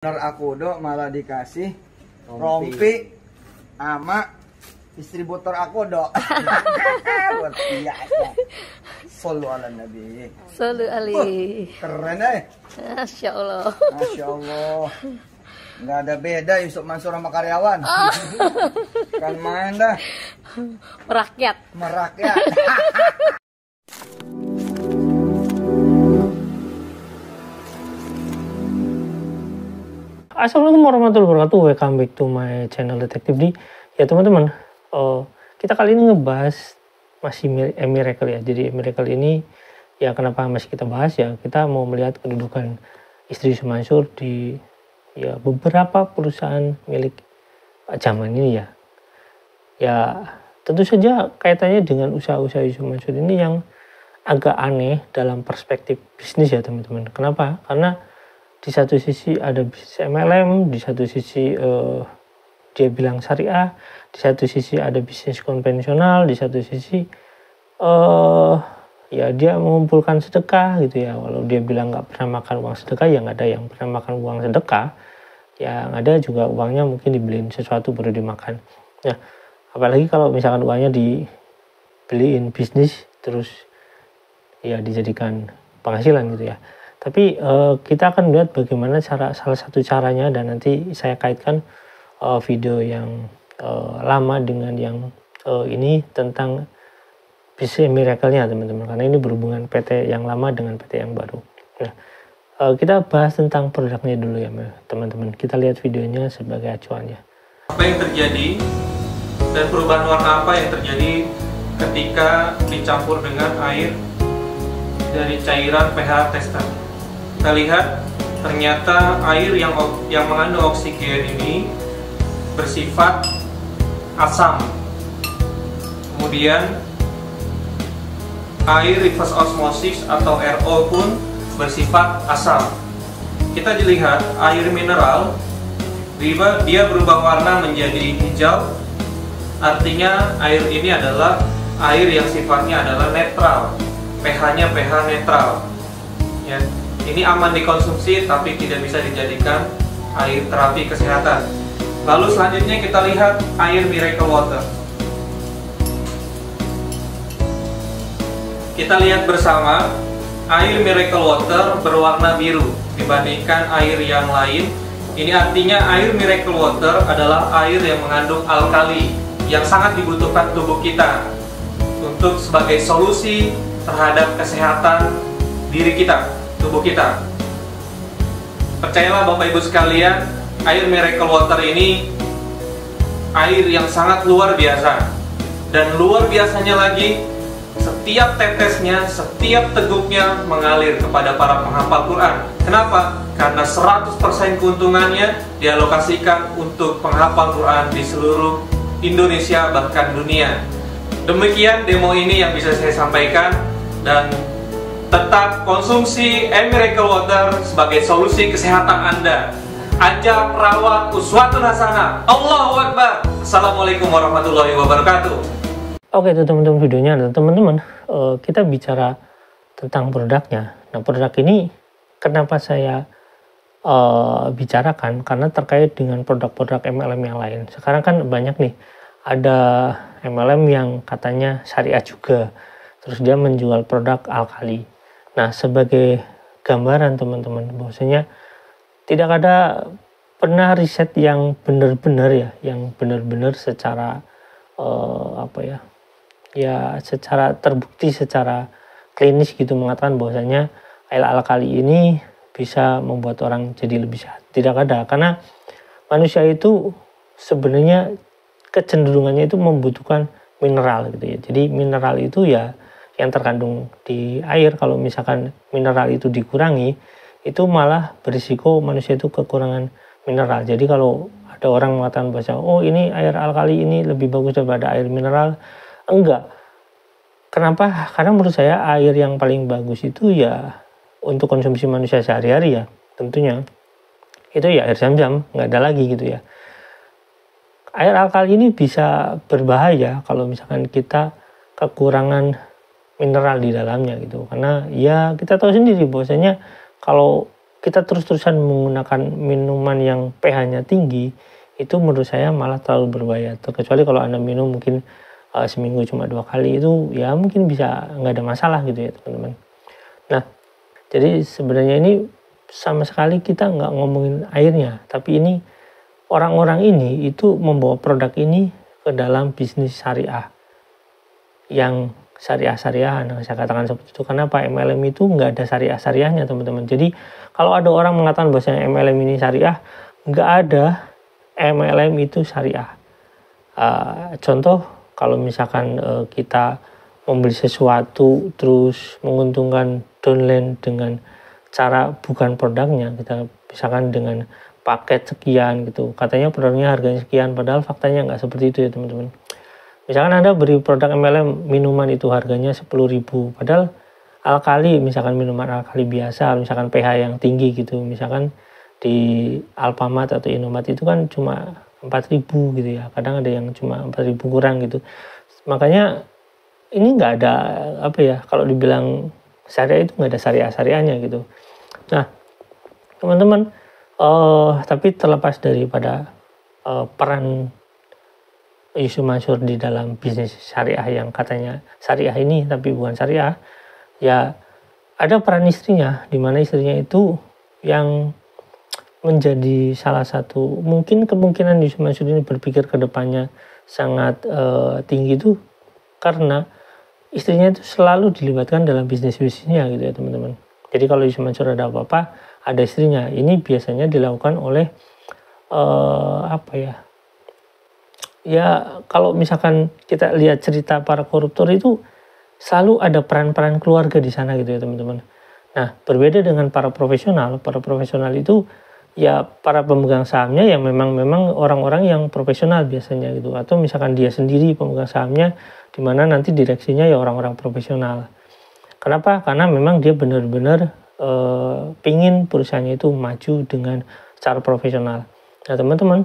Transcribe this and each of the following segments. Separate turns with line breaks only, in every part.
Bener aku do malah dikasih rompi sama distributor aku do. Luar biasa. Sallu ala nabi.
Sallu alaihi.
Keren
Masya Allah.
Masya Allah. Nggak ada beda Yusuf Mansur sama karyawan. Kan main dah.
Merakyat.
Merakyat.
Assalamualaikum warahmatullahi wabarakatuh. Welcome back to my channel Detektif D. Ya teman-teman, kita kali ini ngebahas masih Miracle ya. Jadi Miracle ini ya kenapa masih kita bahas ya, kita mau melihat kedudukan istri Yusuf Mansur di ya beberapa perusahaan milik Pak Jaman ini ya. Ya tentu saja kaitannya dengan usaha-usaha Yusuf Mansur ini yang agak aneh dalam perspektif bisnis ya teman-teman. Kenapa? Karena di satu sisi ada bisnis MLM, di satu sisi dia bilang syariah, di satu sisi ada bisnis konvensional, di satu sisi ya dia mengumpulkan sedekah gitu ya. Walau dia bilang nggak pernah makan uang sedekah, ya nggak ada yang pernah makan uang sedekah. Yang ada juga uangnya mungkin dibeliin sesuatu baru dimakan. Nah, apalagi kalau misalkan uangnya dibeliin bisnis terus ya dijadikan penghasilan gitu ya. Tapi kita akan lihat bagaimana salah satu caranya, dan nanti saya kaitkan video yang lama dengan yang ini tentang bisnis Miracle-nya teman-teman, karena ini berhubungan PT yang lama dengan PT yang baru. Nah, kita bahas tentang produknya dulu ya teman-teman. Kita lihat videonya sebagai acuannya.
Apa yang terjadi dan perubahan warna apa yang terjadi ketika dicampur dengan air dari cairan pH tester. Kita lihat ternyata air yang mengandung oksigen ini bersifat asam. Kemudian air reverse osmosis atau RO pun bersifat asam. Kita dilihat air mineral dia berubah warna menjadi hijau. Artinya air ini adalah air yang sifatnya adalah netral. pH-nya pH netral. Ya. Ini aman dikonsumsi tapi tidak bisa dijadikan air terapi kesehatan. Lalu selanjutnya kita lihat air Miracle Water. Kita lihat bersama air Miracle Water berwarna biru dibandingkan air yang lain. Ini artinya air Miracle Water adalah air yang mengandung alkali yang sangat dibutuhkan tubuh kita untuk sebagai solusi terhadap kesehatan diri kita, tubuh kita. Percayalah Bapak Ibu sekalian, air Miracle Water ini air yang sangat luar biasa. Dan luar biasanya lagi, setiap tetesnya, setiap teguknya mengalir kepada para penghafal Quran. Kenapa? Karena 100% keuntungannya dialokasikan untuk penghafal Quran di seluruh Indonesia bahkan dunia. Demikian demo ini yang bisa saya sampaikan, dan tetap konsumsi Miracle Water sebagai solusi kesehatan Anda. Ajak, rawat, uswatun hasanah. Allahu Akbar. Assalamualaikum warahmatullahi wabarakatuh.
Oke itu teman-teman videonya. Nah, teman-teman kita bicara tentang produknya. Nah, produk ini kenapa saya bicarakan, karena terkait dengan produk-produk MLM yang lain. Sekarang kan banyak nih, ada MLM yang katanya syariah juga, terus dia menjual produk alkali. Nah, sebagai gambaran teman-teman, bahwasanya tidak ada pernah riset yang benar-benar ya, yang benar-benar secara secara terbukti, secara klinis gitu mengatakan bahwasanya air alkali ini bisa membuat orang jadi lebih sehat. Tidak ada, karena manusia itu sebenarnya kecenderungannya itu membutuhkan mineral gitu ya. Jadi mineral itu ya yang terkandung di air. Kalau misalkan mineral itu dikurangi, itu malah berisiko manusia itu kekurangan mineral. Jadi kalau ada orang mengatakan bahwa oh ini air alkali ini lebih bagus daripada air mineral, enggak. Kenapa? Karena menurut saya air yang paling bagus itu ya untuk konsumsi manusia sehari-hari ya tentunya itu ya air Zam-Zam, nggak ada lagi gitu ya. Air alkali ini bisa berbahaya kalau misalkan kita kekurangan mineral di dalamnya gitu, karena ya kita tahu sendiri bahwasanya kalau kita terus-terusan menggunakan minuman yang pH-nya tinggi, itu menurut saya malah terlalu berbahaya. Terkecuali kalau Anda minum mungkin seminggu cuma 2 kali, itu ya mungkin bisa nggak ada masalah gitu ya teman-teman. Nah, jadi sebenarnya ini sama sekali kita nggak ngomongin airnya, tapi ini orang-orang ini itu membawa produk ini ke dalam bisnis syariah yang syariah-syariah. Nah, saya katakan seperti itu karena Pak MLM itu nggak ada syariah-syariahnya teman-teman. Jadi kalau ada orang mengatakan bahwa MLM ini syariah, nggak ada MLM itu syariah. Contoh kalau misalkan kita membeli sesuatu terus menguntungkan downline dengan cara bukan produknya, kita misalkan dengan paket sekian gitu, katanya produknya harganya sekian, padahal faktanya nggak seperti itu ya teman-teman. Misalkan Anda beri produk MLM minuman itu harganya 10.000, padahal alkali, misalkan minuman alkali biasa, misalkan pH yang tinggi gitu, misalkan di Alfamart atau Indomaret itu kan cuma 4.000 gitu ya, kadang ada yang cuma 4.000 kurang gitu. Makanya ini nggak ada apa ya, kalau dibilang syariah itu nggak ada syariah-syariahnya gitu. Nah teman-teman, tapi terlepas daripada peran Yusuf Mansur di dalam bisnis syariah yang katanya syariah ini tapi bukan syariah, ya ada peran istrinya, di mana istrinya itu yang menjadi salah satu, mungkin kemungkinan Yusuf Mansur ini berpikir ke depannya sangat tinggi itu karena istrinya itu selalu dilibatkan dalam bisnisnya gitu ya teman-teman. Jadi kalau Yusuf Mansur ada apa-apa, ada istrinya. Ini biasanya dilakukan oleh ya kalau misalkan kita lihat cerita para koruptor itu selalu ada peran-peran keluarga di sana gitu ya teman-teman. Nah berbeda dengan para profesional itu ya para pemegang sahamnya yang memang orang-orang yang profesional biasanya gitu, atau misalkan dia sendiri pemegang sahamnya, di mana nanti direksinya ya orang-orang profesional. Kenapa? Karena memang dia benar-benar pingin perusahaannya itu maju dengan secara profesional. Nah teman-teman,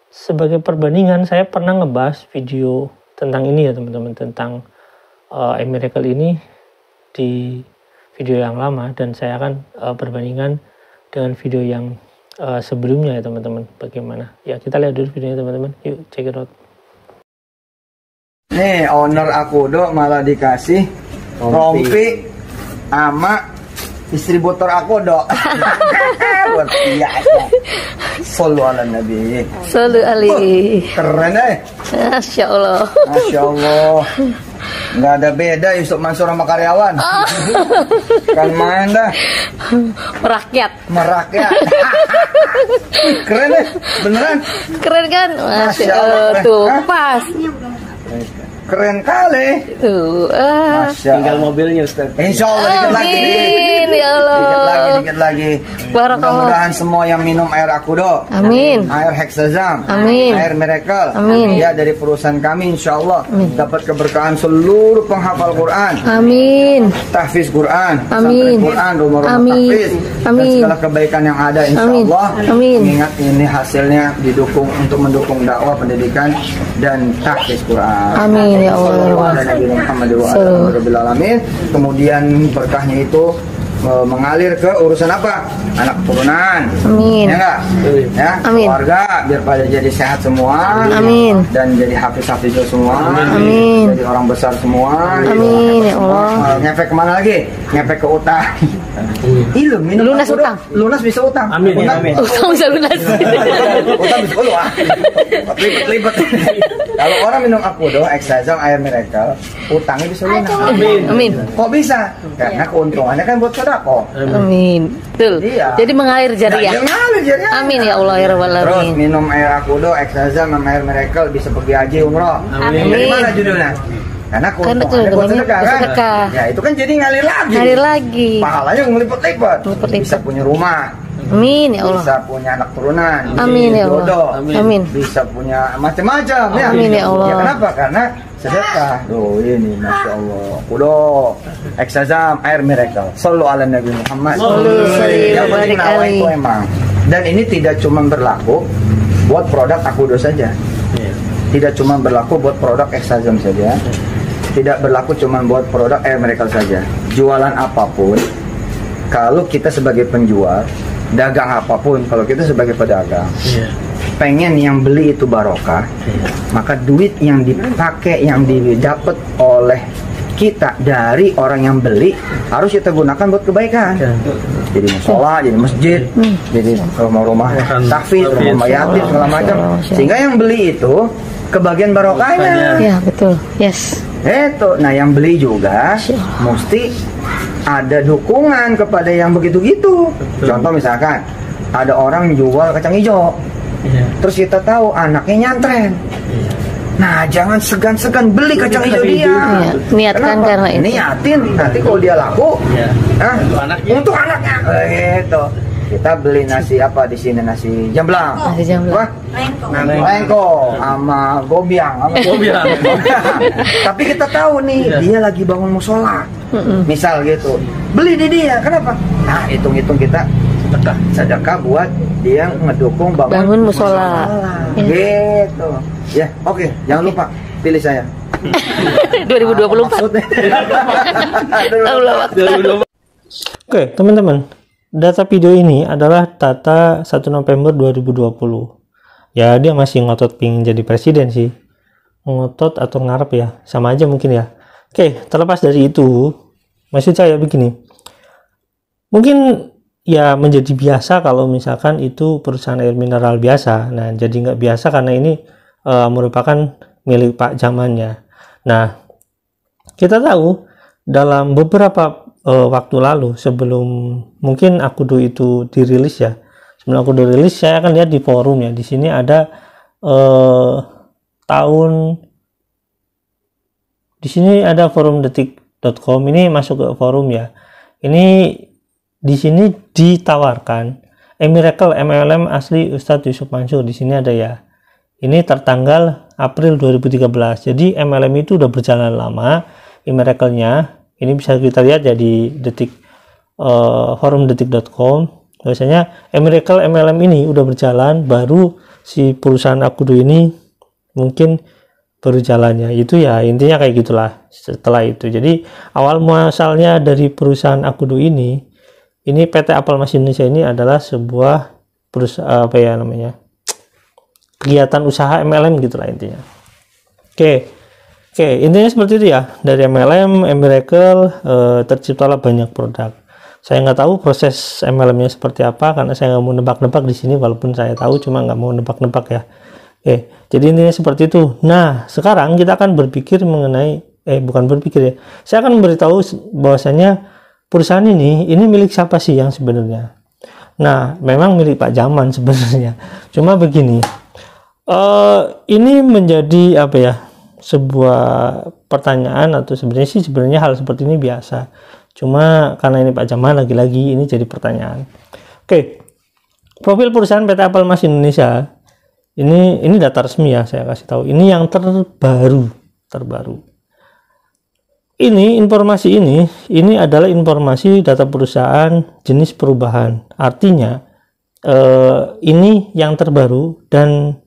sebagai perbandingan saya pernah ngebahas video tentang ini ya teman-teman, tentang Miracle ini di video yang lama, dan saya akan perbandingan dengan video yang sebelumnya ya teman-teman. Bagaimana? Ya kita lihat dulu videonya teman-teman. Yuk check it out.
Nih owner Akudo malah dikasih rompi sama distributor Akudo. Luar biasa. Sallu ala Nabi.
Sallu alaihi.
Keren
Masya Allah.
Masya Allah. Nggak ada beda Yusuf Mansur sama karyawan. Kan main dah.
Merakyat.
Keren beneran.
Keren kan? Masya Allah. Tuh pas.
Keren kali.
Tuh.
Tinggal mobilnya Ustaz. Insya Allah dikit lagi.
Amin ya Allah.
Dikit lagi.
Barakallah.
Mudah-mudahan semua yang minum air Akudo,
amin,
air Hexazam,
amin,
air Miracle,
amin,
ya dari perusahaan kami insya Allah dapat keberkahan seluruh penghafal Quran,
amin,
tahfiz Quran,
amin,
Quran, rumah-rumah
amin,
tahfiz, dan segala kebaikan yang ada insya Allah.
Amin.
Ingat ini hasilnya didukung untuk mendukung dakwah pendidikan dan tahfiz Quran.
Amin ya Allah.
Kemudian berkahnya itu mengalir ke urusan apa? Anak keturunan.
Amin.
Ya enggak? Ya.
Amin.
Keluarga biar pada jadi sehat semua.
Amin.
Dan jadi hafiz-hafiz semua.
Amin.
Jadi orang besar semua.
Amin ya Allah.
Ngefek kemana lagi? Ngefek ke utang. Minum
lunas utang.
Lunas bisa utang.
Amin. Amin.
Utang bisa lunas.
Utang bisa Libet. Kalau orang minum Akudo, Hexazam, air Miracle, utangnya bisa lunas.
Amin.
Kok bisa? Karena keuntungannya kan buat sodako.
Amin. Betul.
Iya.
Jadi mengalir jariah. Amin ya Allah ya Rabbal
Terus
alamin.
minum air Akudo, Hexazam, sama air Miracle bisa pergi haji umroh.
Amin.
Dari mana judulnya? Karena keuntungannya buat sedekah kan? Ya itu kan jadi ngalir lagi.
Ngalir lagi.
Pahalanya ngelipet-lipet. Bisa punya rumah.
Amin ya Allah.
Bisa punya anak turunan.
Amin ya Allah.
Jodoh.
Amin.
Bisa punya macam-macam ya.
Amin ya Allah.
Ya kenapa? Karena sedekah. Tuh ini Masya Allah. Kudo Hexazam air Miracle. Sallu ala Nabi Muhammad. Yang penting nawa itu emang. Dan ini tidak cuma berlaku buat produk Akudo saja. Tidak cuma berlaku buat produk Hexazam saja. Tidak berlaku cuma buat produk air Miracle saja. Jualan apapun kalau kita sebagai penjual dagang apapun, kalau kita sebagai pedagang pengen yang beli itu barokah, maka duit yang dipakai, yang didapat oleh kita dari orang yang beli harus kita gunakan buat kebaikan. Jadi musola, jadi masjid, jadi rumah tahfiz, rumah yatim segala macam. Sehingga yang beli itu kebagian barokahnya.
Ya, betul. Yes.
Itu. Nah, yang beli juga mesti ada dukungan kepada yang begitu-gitu. Contoh misalkan ada orang jual kacang hijau. Terus kita tahu anaknya nyantren. Nah, jangan segan-segan beli kacang hijau dia.
Ya, niatkan
kenapa?
karena itu.
Niatin, nanti kalau dia laku, untuk anaknya. Gitu. Kita beli nasi apa di sini, nasi jamblang.
Nasi jamblang.
Wah, lengko sama gobiang. Tapi kita tahu nih, dia lagi bangun musola. Misal gitu. Beli di dia, kenapa? Nah, hitung-hitung kita sedekah buat dia ngedukung bangun
musola.
Gitu. Ya, oke. Jangan lupa pilih saya.
2024.
Oke, teman-teman. Data video ini adalah data 1 November 2020. Ya, dia masih ngotot pingin jadi presiden sih. Ngotot atau ngarep ya, sama aja mungkin ya. Oke, terlepas dari itu, maksud saya begini. Mungkin ya menjadi biasa kalau misalkan itu perusahaan air mineral biasa. Nah, jadi nggak biasa karena ini merupakan milik Pak Jamannya. Nah, kita tahu dalam beberapa waktu lalu sebelum mungkin Akudo itu dirilis ya, sebelum Akudo dirilis saya akan lihat di forum ya. Di sini ada di sini ada forum detik.com, ini masuk ke forum ya. Ini di sini ditawarkan Miracle MLM asli Ustadz Yusuf Mansur. Di sini ada ya. Ini tertanggal April 2013. Jadi MLM itu udah berjalan lama. Miracle-nya ini bisa kita lihat ya di forum detik.com. Biasanya Miracle MLM ini udah berjalan, baru si perusahaan Akudo ini mungkin baru jalannya. Itu ya intinya kayak gitulah. Setelah itu, jadi awal muasalnya dari perusahaan Akudo ini PT Apple Mas Indonesia ini adalah sebuah perusahaan kegiatan usaha MLM gitulah intinya. Oke, intinya seperti itu ya. Dari MLM, Miracle terciptalah banyak produk. Saya nggak tahu proses MLM-nya seperti apa karena saya nggak mau nebak-nebak di sini, walaupun saya tahu, cuma nggak mau nebak-nebak ya. Jadi intinya seperti itu. Nah, sekarang kita akan berpikir mengenai bukan berpikir ya. Saya akan memberitahu bahwasanya perusahaan ini milik siapa sih yang sebenarnya. Nah, memang milik Pak Jaman sebenarnya. Cuma begini, ini menjadi sebuah pertanyaan, atau sebenarnya hal seperti ini biasa. Cuma karena ini Pak Jaman, lagi-lagi ini jadi pertanyaan. Oke, profil perusahaan PT Apple Mas Indonesia ini data resmi ya, saya kasih tahu. Ini yang terbaru. Ini informasi ini adalah informasi data perusahaan jenis perubahan. Artinya ini yang terbaru, dan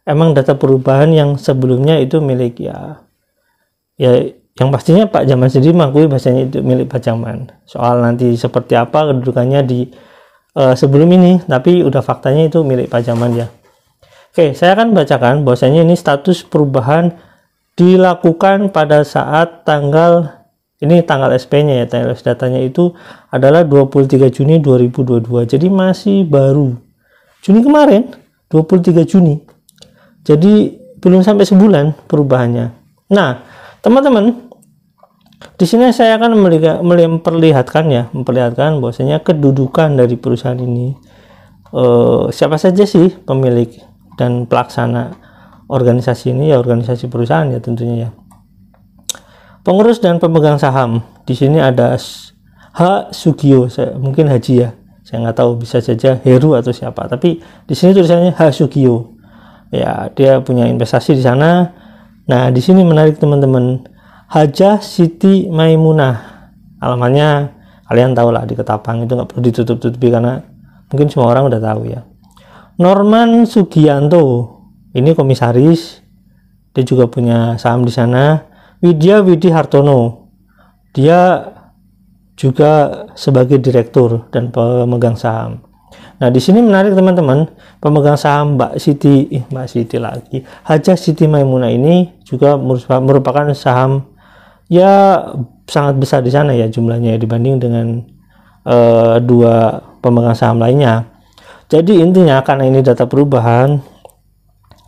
emang data perubahan yang sebelumnya itu milik ya yang pastinya Pak Jaman sendiri mengakui bahasanya itu milik Pak Jaman. Soal nanti seperti apa kedudukannya di sebelum ini, tapi udah faktanya itu milik Pak Jaman ya. Oke, saya akan bacakan bahwasanya ini status perubahan dilakukan pada saat tanggal SP-nya ya, tanggal datanya itu adalah 23 Juni 2022. Jadi masih baru. Juni kemarin, 23 Juni. Jadi belum sampai sebulan perubahannya. Nah, teman-teman, di sini saya akan memperlihatkan bahwasanya kedudukan dari perusahaan ini, siapa saja sih pemilik dan pelaksana organisasi ini ya, organisasi perusahaan ya tentunya ya. Pengurus dan pemegang saham. Di sini ada H. Sugio, mungkin Haji ya. Saya nggak tahu, bisa saja Heru atau siapa. Tapi di sini tulisannya H. Sugio. Ya, dia punya investasi di sana. Nah, di sini menarik teman-teman. Hajah Siti Maimunah. Alamannya kalian tahu lah, di Ketapang, itu nggak perlu ditutup-tutupi karena mungkin semua orang udah tahu ya. Norman Sugianto. Ini komisaris. Dia juga punya saham di sana. Widya Widi Hartono, dia juga sebagai direktur dan pemegang saham. Nah, di sini menarik teman-teman, pemegang saham Mbak Siti lagi, Hajah Siti Maimunah ini juga merupakan saham ya sangat besar di sana ya jumlahnya ya, dibanding dengan dua pemegang saham lainnya. Jadi intinya karena ini data perubahan,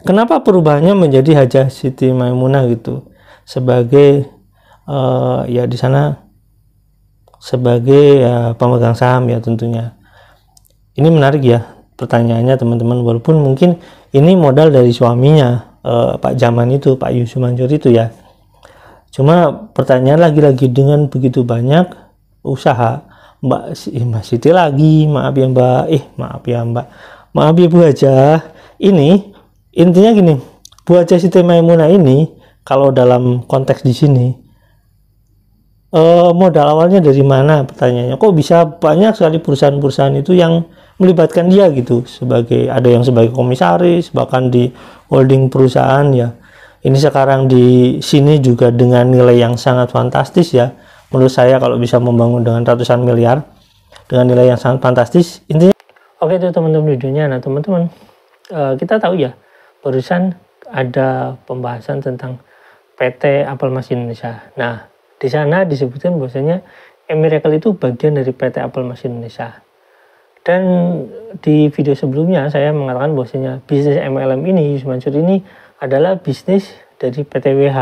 kenapa perubahannya menjadi Hajah Siti Maimunah gitu sebagai ya di sana sebagai pemegang saham ya tentunya. Ini menarik ya pertanyaannya teman-teman, walaupun mungkin ini modal dari suaminya Pak Jaman itu, Pak Yusuf Mansur itu ya. Cuma pertanyaan lagi-lagi dengan begitu banyak usaha Mbak Siti lagi, maaf ya Bu Hajah. Ini intinya gini, Bu Hajah Siti Maimunah ini kalau dalam konteks di sini modal awalnya dari mana pertanyaannya, kok bisa banyak sekali perusahaan-perusahaan itu yang melibatkan dia gitu, sebagai ada yang sebagai komisaris, bahkan di holding perusahaan ya. Ini sekarang di sini juga dengan nilai yang sangat fantastis ya, menurut saya kalau bisa membangun dengan ratusan miliar dengan nilai yang sangat fantastis. Intinya oke itu teman-teman videonya. Nah teman-teman, kita tahu ya barusan ada pembahasan tentang PT Apple Machine Indonesia. Nah di sana disebutkan bahwasanya Miracle itu bagian dari PT Apple Machine Indonesia. Dan di video sebelumnya saya mengatakan bahwasanya bisnis MLM ini, Yusuf Mansur ini adalah bisnis dari PT WH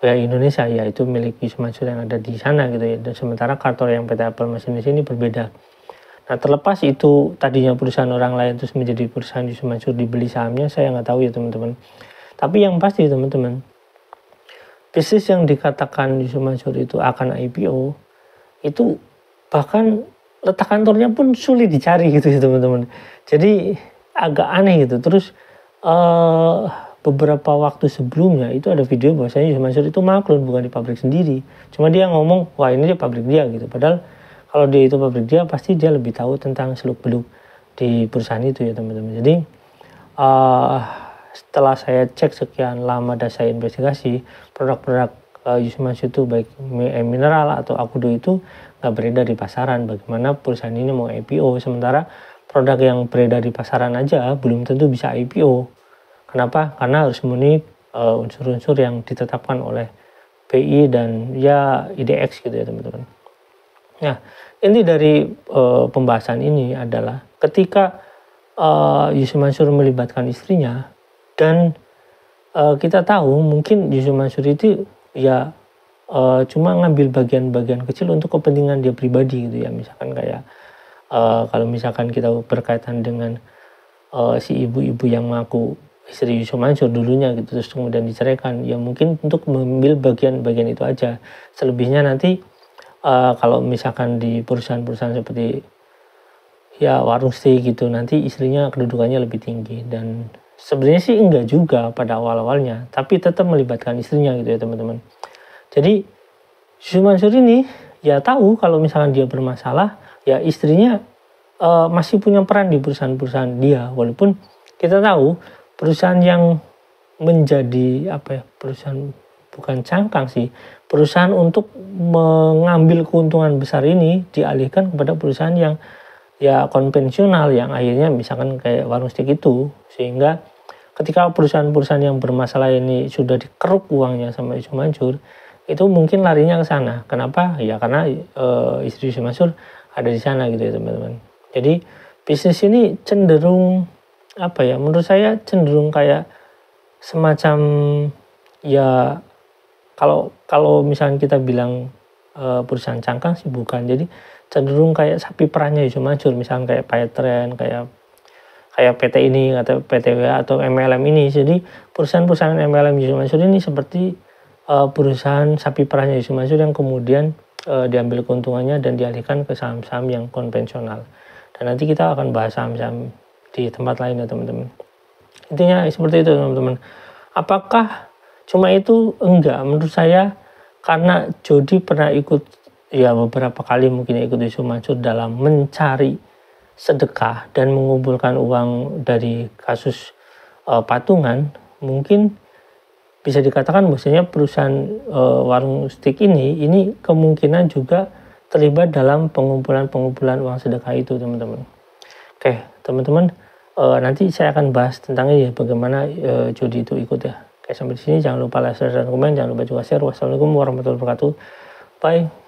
Indonesia, yaitu milik Yusuf Mansur yang ada di sana gitu ya. Dan sementara Kartor yang PT Apple Machine Indonesia ini berbeda. Nah terlepas itu tadinya perusahaan orang lain terus menjadi perusahaan Yusuf Mansur, dibeli sahamnya, saya nggak tahu ya teman-teman. Tapi yang pasti teman-teman, bisnis yang dikatakan Yusuf Mansur itu akan IPO itu bahkan letak kantornya pun sulit dicari gitu ya teman-teman. Jadi agak aneh gitu. Terus beberapa waktu sebelumnya itu ada video bahwasanya Yusuf Mansur itu maklun bukan di pabrik sendiri. Cuma dia ngomong, wah ini di pabrik dia gitu. Padahal kalau dia itu pabrik dia, pasti dia lebih tahu tentang seluk-beluk di perusahaan itu ya teman-teman. Jadi setelah saya cek sekian lama dan saya investigasi, produk-produk Yusuf Mansur itu baik mineral atau akudo itu nggak beredar di pasaran. Bagaimana perusahaan ini mau IPO, sementara produk yang beredar di pasaran aja belum tentu bisa IPO. Kenapa? Karena harus memenuhi unsur-unsur yang ditetapkan oleh BI dan ya IDX gitu ya teman-teman. Nah, inti dari pembahasan ini adalah ketika Yusuf Mansur melibatkan istrinya, dan kita tahu mungkin Yusuf Mansur itu ya cuma ngambil bagian-bagian kecil untuk kepentingan dia pribadi gitu ya. Misalkan kayak kalau misalkan kita berkaitan dengan si ibu-ibu yang mengaku istri Yusuf Mansur dulunya gitu, terus kemudian diceraikan, ya mungkin untuk mengambil bagian-bagian itu aja. Selebihnya nanti kalau misalkan di perusahaan-perusahaan seperti ya warung steak gitu, nanti istrinya kedudukannya lebih tinggi. Dan sebenarnya sih enggak juga pada awal-awalnya, tapi tetap melibatkan istrinya gitu ya teman-teman. Jadi Yusuf Mansur ini ya tahu kalau misalkan dia bermasalah, ya istrinya masih punya peran di perusahaan-perusahaan dia. Walaupun kita tahu perusahaan yang menjadi perusahaan bukan cangkang sih, perusahaan untuk mengambil keuntungan besar ini dialihkan kepada perusahaan yang ya konvensional, yang akhirnya misalkan kayak warung steak itu. Sehingga ketika perusahaan-perusahaan yang bermasalah ini sudah dikeruk uangnya sama Yusuf Mansur, itu mungkin larinya ke sana. Kenapa? Ya karena istri Yusuf Mansur ada di sana gitu ya teman-teman. Jadi bisnis ini cenderung menurut saya cenderung kayak semacam ya kalau misalnya kita bilang perusahaan cangkang sih bukan. Jadi cenderung kayak sapi perahnya Yusuf Mansur, misalnya kayak Paytren, kayak PT ini atau PTW atau MLM ini. Jadi perusahaan-perusahaan MLM Yusuf Mansur ini seperti perusahaan sapi perahnya Yusuf Mansur yang kemudian diambil keuntungannya dan dialihkan ke saham-saham yang konvensional. Dan nanti kita akan bahas saham-saham di tempat lain ya teman-teman. Intinya seperti itu teman-teman. Apakah cuma itu? Enggak, menurut saya karena Jody pernah ikut ya beberapa kali mungkin ikut Yusuf Mansur dalam mencari sedekah dan mengumpulkan uang dari kasus patungan, mungkin bisa dikatakan bahwasanya perusahaan warung steak ini kemungkinan juga terlibat dalam pengumpulan uang sedekah itu, teman-teman. Oke, teman-teman, nanti saya akan bahas tentang ini ya, bagaimana judi itu ikut ya. Oke, sampai di sini jangan lupa like, share, dan komen, jangan lupa juga share. Wassalamualaikum warahmatullahi wabarakatuh. Bye.